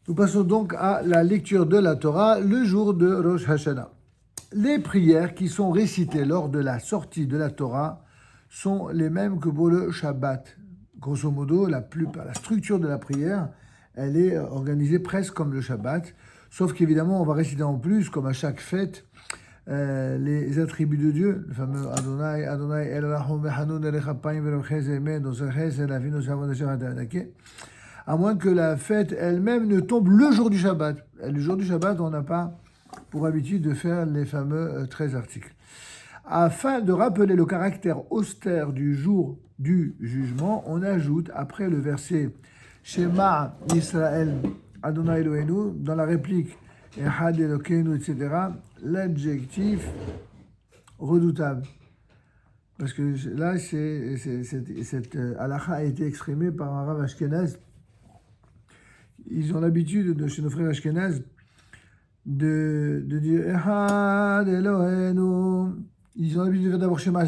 Nous passons donc à la lecture de la Torah le jour de Rosh Hashanah. Les prières qui sont récitées lors de la sortie de la Torah sont les mêmes que pour le Shabbat. Grosso modo, la structure de la prière, elle est organisée presque comme le Shabbat, sauf qu'évidemment, on va réciter en plus, comme à chaque fête, les attributs de Dieu, le fameux Adonai, Adonai, El Rahom, Hanun, El Chapayim, Velo Chesed, Emed, Oser Chesed, Avinu, Savon, Asher, Adonai, à moins que la fête elle-même ne tombe le jour du Shabbat. Et le jour du Shabbat, on n'a pas pour habitude de faire les fameux 13 articles. Afin de rappeler le caractère austère du jour du jugement, on ajoute, après le verset Shema Israël Adonai Eloheinu, dans la réplique Echad Elokeinu, etc., l'adjectif redoutable. Parce que là, cette halakha a été exprimée par un Rav Ashkenaz. Ils ont l'habitude, chez nos frères Ashkenaz, de dire Echad Eloheinu. Ils ont l'habitude de faire d'abord Shema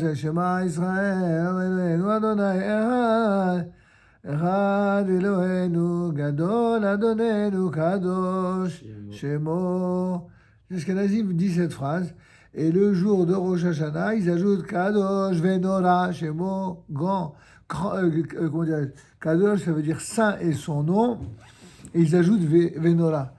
Israël, Eloheinu Adonai Echad, Echad Eloheinu, Gadol Adonenu Kadosh, Shemo. Les Ashkenazim disent cette phrase. Et le jour de Rosh Hashanah, ils ajoutent Kadosh Venora, Shemo, grand, comment dire, Kadosh, ça veut dire saint et son nom. Et ils ajoutent Venora.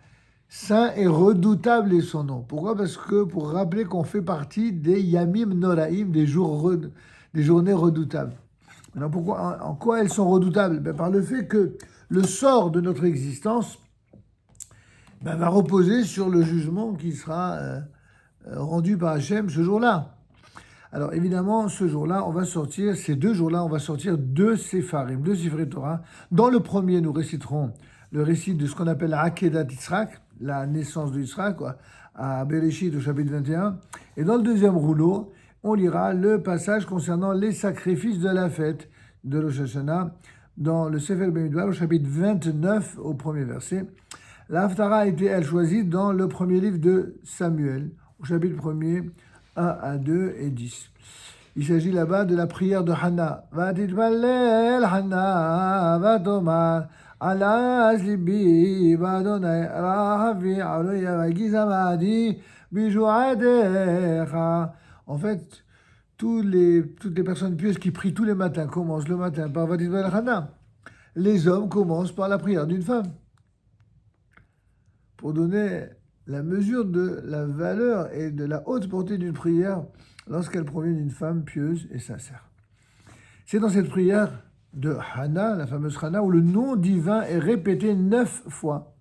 Saint et redoutable est son nom. Pourquoi ? Parce que pour rappeler qu'on fait partie des Yamim Noraim, des journées redoutables. Maintenant, pourquoi, en quoi elles sont redoutables ? Par le fait que le sort de notre existence va reposer sur le jugement qui sera rendu par Hachem ce jour-là. Alors évidemment, ce jour-là, ces 2 jours-là, on va sortir 2 Séfarim, 2 Sifrei Torah. Dans le premier, nous réciterons le récit de ce qu'on appelle la Akedat Yitzhak, la naissance de Yitzhak, à Bereshit au chapitre 21. Et dans le deuxième rouleau, on lira le passage concernant les sacrifices de la fête de Rosh Hashanah, dans le Sefer Bamidbar, au chapitre 29, au premier verset. La Haftara a été, elle, choisie dans le premier livre de Samuel, au chapitre 1er, 1 à 2 et 10. Il s'agit là-bas de la prière de Hannah. Vatitbalel Hannah vatomar alaz libi vadonai rahavi aloya vagizamadi bijuadecha. En fait, toutes les personnes pieuses qui prient tous les matins commencent le matin par Vatitbalel Hannah. Les hommes commencent par la prière d'une femme. Pour donner la mesure de la valeur et de la haute portée d'une prière lorsqu'elle provient d'une femme pieuse et sincère. C'est dans cette prière de Hannah, la fameuse Hannah, où le nom divin est répété 9 fois,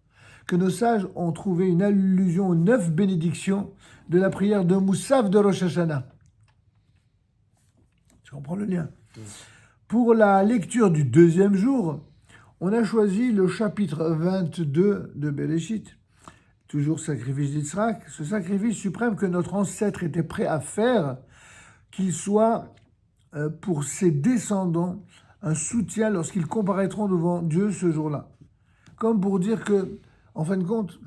que nos sages ont trouvé une allusion aux 9 bénédictions de la prière de Moussaf de Rosh Hashanah. Tu comprends le lien ? Pour la lecture du deuxième jour, on a choisi le chapitre 22 de Bereshit, toujours sacrifice d'Yitzhak, ce sacrifice suprême que notre ancêtre était prêt à faire, qu'il soit pour ses descendants un soutien lorsqu'ils comparaîtront devant Dieu ce jour-là. Comme pour dire que, en fin de compte,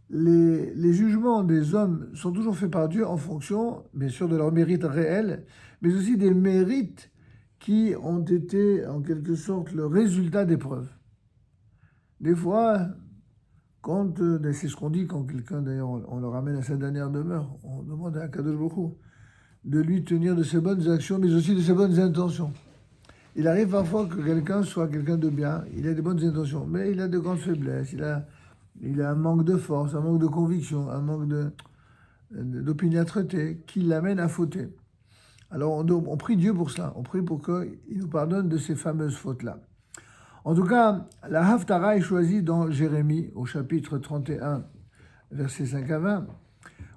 les jugements des hommes sont toujours faits par Dieu en fonction, bien sûr, de leurs mérites réels, mais aussi des mérites qui ont été, en quelque sorte, le résultat d'épreuves. Des fois, c'est ce qu'on dit quand quelqu'un, d'ailleurs, on le ramène à sa dernière demeure, on demande à Kadosh Baruch Hu de lui tenir de ses bonnes actions, mais aussi de ses bonnes intentions. Il arrive parfois que quelqu'un soit quelqu'un de bien, il a des bonnes intentions, mais il a de grandes faiblesses, il a un manque de force, un manque de conviction, un manque d'opiniâtreté qui l'amène à fauter. Alors on prie Dieu pour cela, on prie pour qu'il nous pardonne de ces fameuses fautes-là. En tout cas, la Haftara est choisie dans Jérémie, au chapitre 31, versets 5 à 20,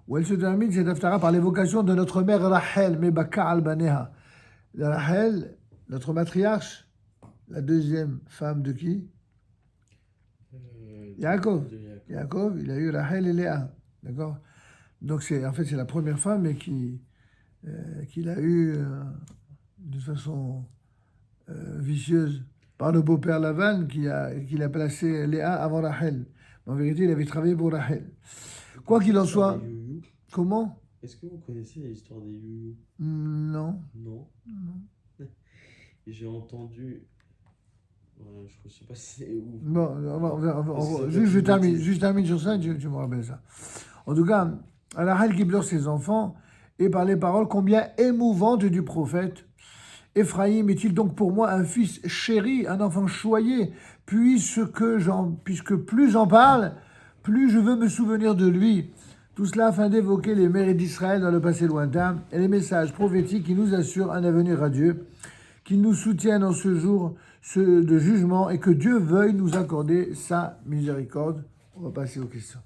où elle se termine, cette Haftara, par l'évocation de notre mère Rachel, Mebaka al-Baneha. Rachel, notre matriarche, la deuxième femme de qui ? Yaakov. Yaakov, il a eu Rachel et Léa. D'accord ? Donc, c'est la première femme, mais qu'il a eue de façon vicieuse par le beau-père Lavan qui a placé Léa avant Rachel. En vérité, il avait travaillé pour Rachel. Quoi qu'il en soit, comment ? Est-ce que vous connaissez l'histoire des youyous ? Non. Non. Non. J'ai entendu Ouais, je sais pas si c'est où. Bon, C'est juste, pas une bêtise. je termine sur ça, tu me rappelles ça. En tout cas, Rahel qui pleure ses enfants et par les paroles combien émouvantes du prophète. Éphraïm est-il donc pour moi un fils chéri, un enfant choyé, puisque plus j'en parle, plus je veux me souvenir de lui. Tout cela afin d'évoquer les mérites d'Israël dans le passé lointain et les messages prophétiques qui nous assurent un avenir radieux, qu'il nous soutienne en ce jour de jugement et que Dieu veuille nous accorder sa miséricorde. On va passer aux questions.